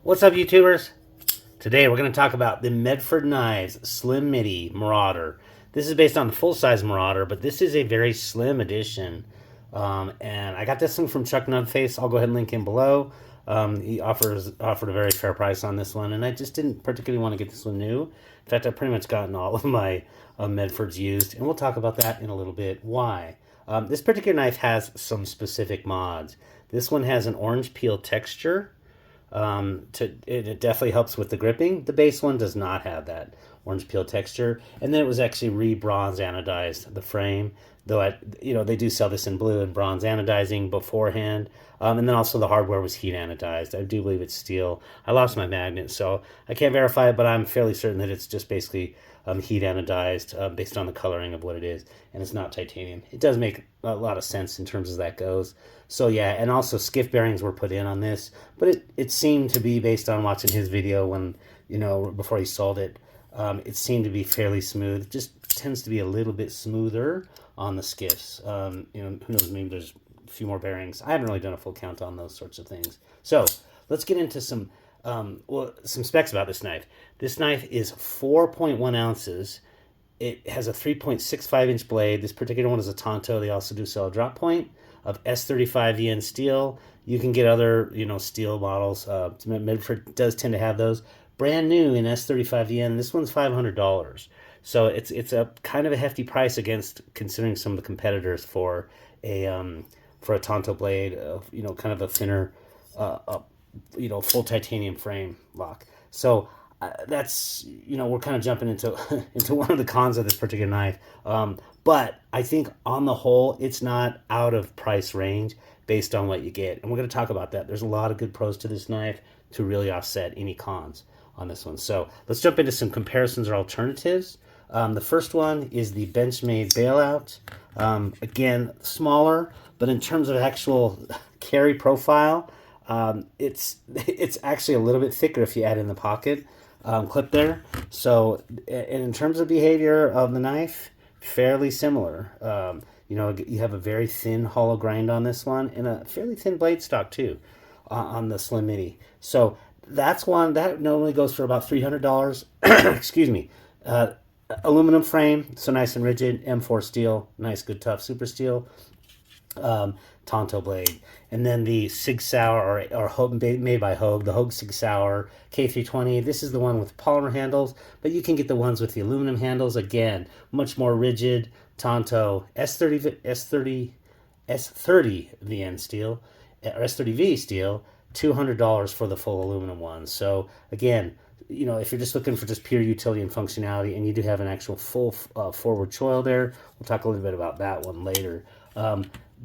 What's up, YouTubers? Today we're going to talk about the Medford Knives Slim Midi Marauder. This is based on the full-size Marauder, but this is a very slim edition. And I got this one from Chuck Nubface. I'll go ahead and link him below. He offered a very fair price on this one, and I just didn't particularly want to get this one new. In fact, I've pretty much gotten all of my Medfords used, and we'll talk about that in a little bit. Why? This particular knife has some specific mods. This one has an orange peel texture. It definitely helps with the gripping. The base one does not have that orange peel texture, and then it was actually re-bronze anodized, the frame, though they do sell this in blue and bronze anodizing beforehand, and then also the hardware was heat anodized. I do believe it's steel. I lost my magnet, so I can't verify it, but I'm fairly certain that it's just basically heat anodized based on the coloring of what it is, and it's not titanium. It does make a lot of sense in terms of that goes. So yeah, and also skiff bearings were put in on this, but it seemed to be, based on watching his video when, before he sold it, it seemed to be fairly smooth. It just tends to be a little bit smoother on the skiffs. Who knows, maybe there's a few more bearings. I haven't really done a full count on those sorts of things. So let's get into some specs about this knife. This knife is 4.1 ounces. It has a 3.65-inch blade. This particular one is a Tonto. They also do sell a drop point of S35 VN steel. You can get other, steel models. Medford does tend to have those. Brand new in S35 VN. This one's $500. So it's a kind of a hefty price against considering some of the competitors for a Tonto blade, kind of a thinner, full titanium frame lock. So that's, we're kind of jumping into into one of the cons of this particular knife. But I think on the whole, it's not out of price range based on what you get. And we're going to talk about that. There's a lot of good pros to this knife to really offset any cons on this one. So let's jump into some comparisons or alternatives. The first one is the Benchmade Bailout. Again, smaller, but in terms of actual carry profile, it's actually a little bit thicker if you add in the pocket clip there. So, and in terms of behavior of the knife, fairly similar. You have a very thin hollow grind on this one, and a fairly thin blade stock too on the Slim Midi. So that's one that normally goes for about $300. Excuse me. Aluminum frame, so nice and rigid. M4 steel, nice, good, tough, super steel. Tonto blade, and then the Sig Sauer or Hogue, made by Hogue, the Hogue Sig Sauer K320. This is the one with polymer handles, but you can get the ones with the aluminum handles. Again, much more rigid. Tonto S30 VN steel or S30V steel, $200 for the full aluminum one. So again, if you're just looking for just pure utility and functionality, and you do have an actual full forward choil there, we'll talk a little bit about that one later.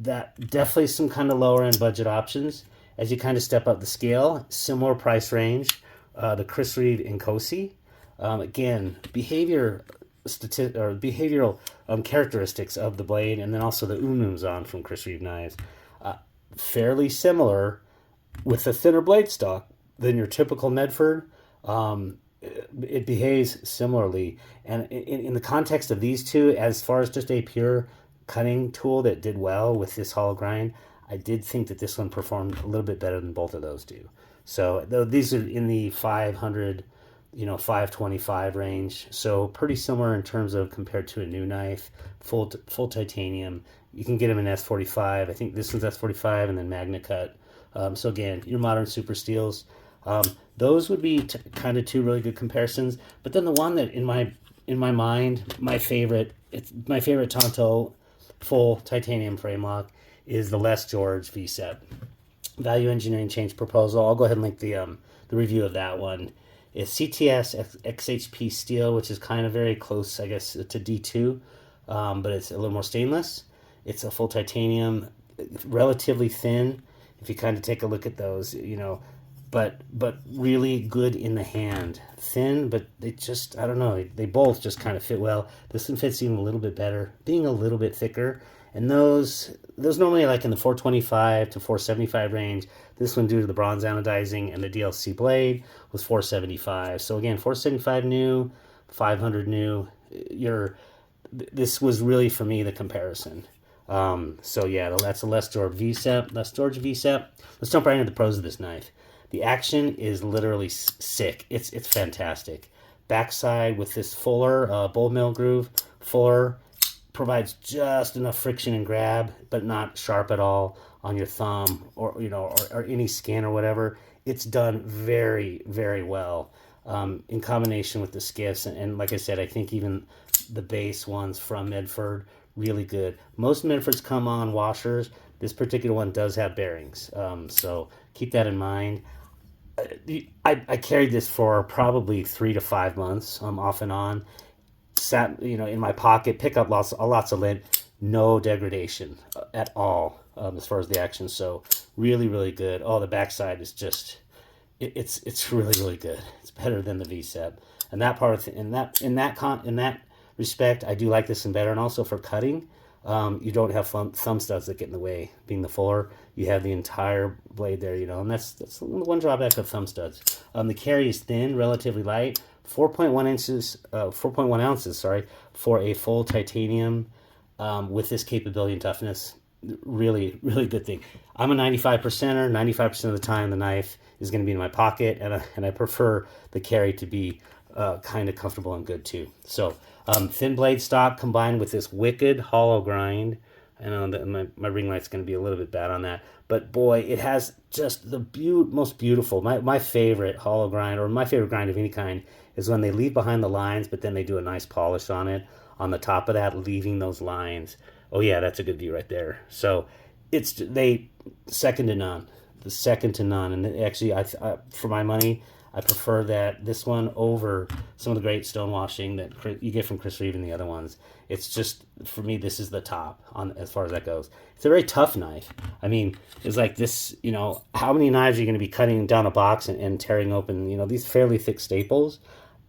That definitely some kind of lower end budget options as you kind of step up the scale. Similar price range, the Chris Reeve and Cosi. Again, behavioral characteristics of the blade, and then also the Unumzon from Chris Reeve knives, fairly similar with a thinner blade stock than your typical Medford. It behaves similarly, and in the context of these two, as far as just a pure cutting tool that did well with this hollow grind, I did think that this one performed a little bit better than both of those do. So these are in the 500, 525 range. So pretty similar in terms of compared to a new knife, full titanium. You can get them in S45. I think this one's S45 and then Magna Cut. So again, your modern super steels. Those would be kind of two really good comparisons. But then the one that in my mind, my favorite Tonto full titanium frame lock is the Les George VSEP Value Engineering Change Proposal. I'll go ahead and link the review of that one. It's CTS XHP steel, which is kind of very close, I guess, to D2, but it's a little more stainless. It's a full titanium, relatively thin. If you kind of take a look at those, but really good in the hand. Thin, but they just, I don't know, they both just kind of fit well. This one fits even a little bit better, being a little bit thicker. And those normally like in the 425 to 475 range. This one, due to the bronze anodizing and the DLC blade, was 475. So again, 475 new, 500 new. This was really, for me, the comparison. So yeah, that's a Les George VSEP. Let's jump right into the pros of this knife. The action is literally sick. It's fantastic. Backside with this fuller bull mill groove, fuller, provides just enough friction and grab, but not sharp at all on your thumb or or any skin or whatever. It's done very, very well in combination with the skiffs, and like I said, I think even the base ones from Medford really good. Most Medfords come on washers. This particular one does have bearings, so keep that in mind. I carried this for probably 3 to 5 months, off and on. Sat, in my pocket, pick up lots of lint, no degradation at all as far as the action. So really, really good. Oh, the backside is just, it's really, really good. It's better than the VSEP, and that part of in that respect, I do like this one better. And also for cutting, you don't have thumb studs that get in the way. Being the fuller, you have the entire blade there, and that's one drawback of thumb studs. The carry is thin, relatively light, 4.1 ounces, sorry, for a full titanium with this capability and toughness. Really, really good thing. I'm a 95%er. 95% of the time, the knife is going to be in my pocket, and I prefer the carry to be kind of comfortable and good too. So thin blade stock combined with this wicked hollow grind. I know that my ring light's going to be a little bit bad on that, but boy, it has just the most beautiful, my favorite hollow grind, or my favorite grind of any kind, is when they leave behind the lines, but then they do a nice polish on it on the top of that, leaving those lines. Oh yeah, that's a good view right there. So they second to none, the second to none. And actually, I for my money, I prefer this one over some of the great stonewashing that you get from Chris Reeve and the other ones. It's just, for me, this is the top on as far as that goes. It's a very tough knife. I mean, it's like this, how many knives are you going to be cutting down a box and tearing open, these fairly thick staples?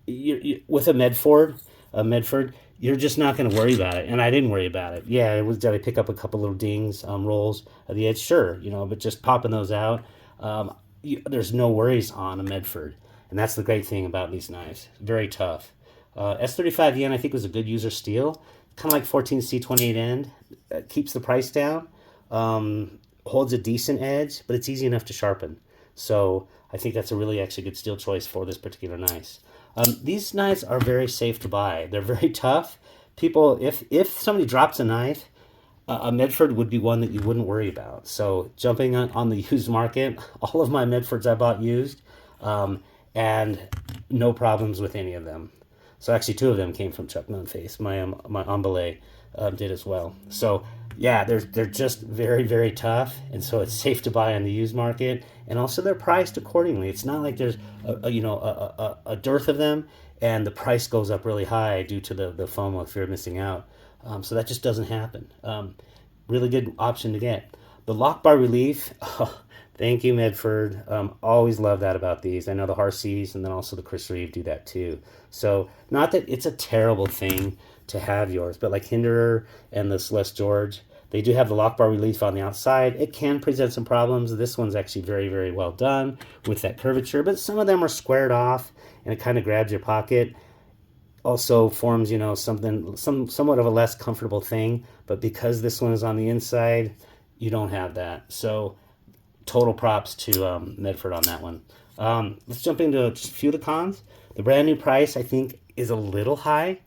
With a Medford, you're just not going to worry about it. And I didn't worry about it. Yeah, did I pick up a couple little dings, rolls at the edge? Sure, but just popping those out, there's no worries on a Medford. And that's the great thing about these knives. Very tough. S35 yen, I think, was a good user steel. Kind of like 14C 28 end. Keeps the price down. Holds a decent edge, but it's easy enough to sharpen. So I think that's a really actually good steel choice for this particular knife. These knives are very safe to buy. They're very tough. People, if somebody drops a knife, a Medford would be one that you wouldn't worry about. So jumping on the used market, all of my Medfords I bought used, and no problems with any of them. So actually 2 of them came from Chuck Nunface. My Embele did as well. So yeah, they're just very, very tough, and so it's safe to buy on the used market, and also they're priced accordingly. It's not like there's a dearth of them, and the price goes up really high due to the FOMO, fear of missing out. So that just doesn't happen. Really good option to get. The lock bar relief. Oh, thank you, Medford. Always love that about these. I know the Harseys and then also the Chris Reeve do that too. So not that it's a terrible thing to have yours, but like Hinderer and the Celeste George, they do have the lock bar relief on the outside. It can present some problems. This one's actually very, very well done with that curvature, but some of them are squared off and it kind of grabs your pocket. Also forms, somewhat of a less comfortable thing, but because this one is on the inside, you don't have that. So total props to Medford on that one. Let's jump into just a few of the cons. The brand new price, I think, is a little high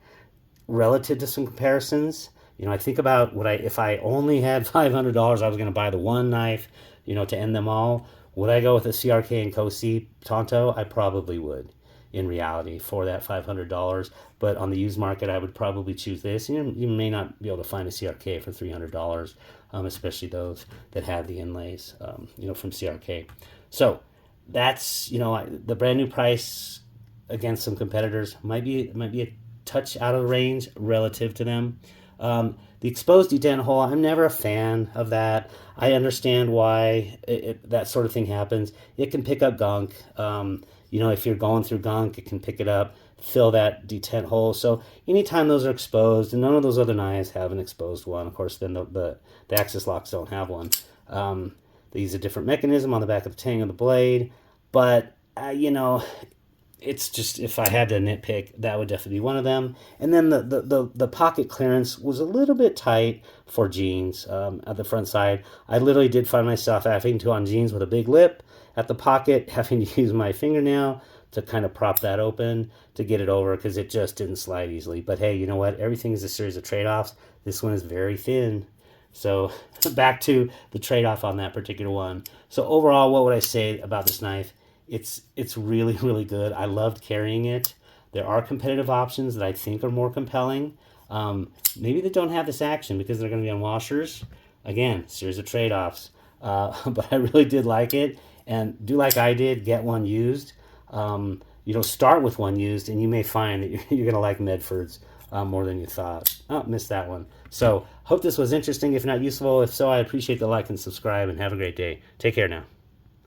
relative to some comparisons. I think about if I only had $500, I was going to buy the one knife, to end them all. Would I go with a CRK and Cosi Tonto? I probably would, in reality, for that $500. But on the used market, I would probably choose this. You may not be able to find a CRK for $300, especially those that have the inlays, from CRK. So that's, the brand new price against some competitors might be a touch out of the range relative to them. The exposed detent hole, I'm never a fan of that. I understand why that sort of thing happens. It can pick up gunk. If you're going through gunk, it can pick it up, fill that detent hole. So anytime those are exposed, and none of those other knives have an exposed one, of course, then the axis locks don't have one. They use a different mechanism on the back of the tang of the blade. But, it's just, if I had to nitpick, that would definitely be one of them. And then the pocket clearance was a little bit tight for jeans at the front side. I literally did find myself having to, on jeans with a big lip at the pocket, having to use my fingernail to kind of prop that open to get it over, because it just didn't slide easily. But hey, you know what? Everything is a series of trade-offs. This one is very thin. So back to the trade-off on that particular one. So overall, what would I say about this knife? It's really, really good. I loved carrying it. There are competitive options that I think are more compelling. Maybe they don't have this action because they're going to be on washers. Again, series of trade-offs. But I really did like it, and do like I did, get one used. Start with one used, and you may find that you're going to like Medfords more than you thought. Oh, missed that one. So hope this was interesting, if not useful. If so, I appreciate the like and subscribe, and have a great day. Take care now.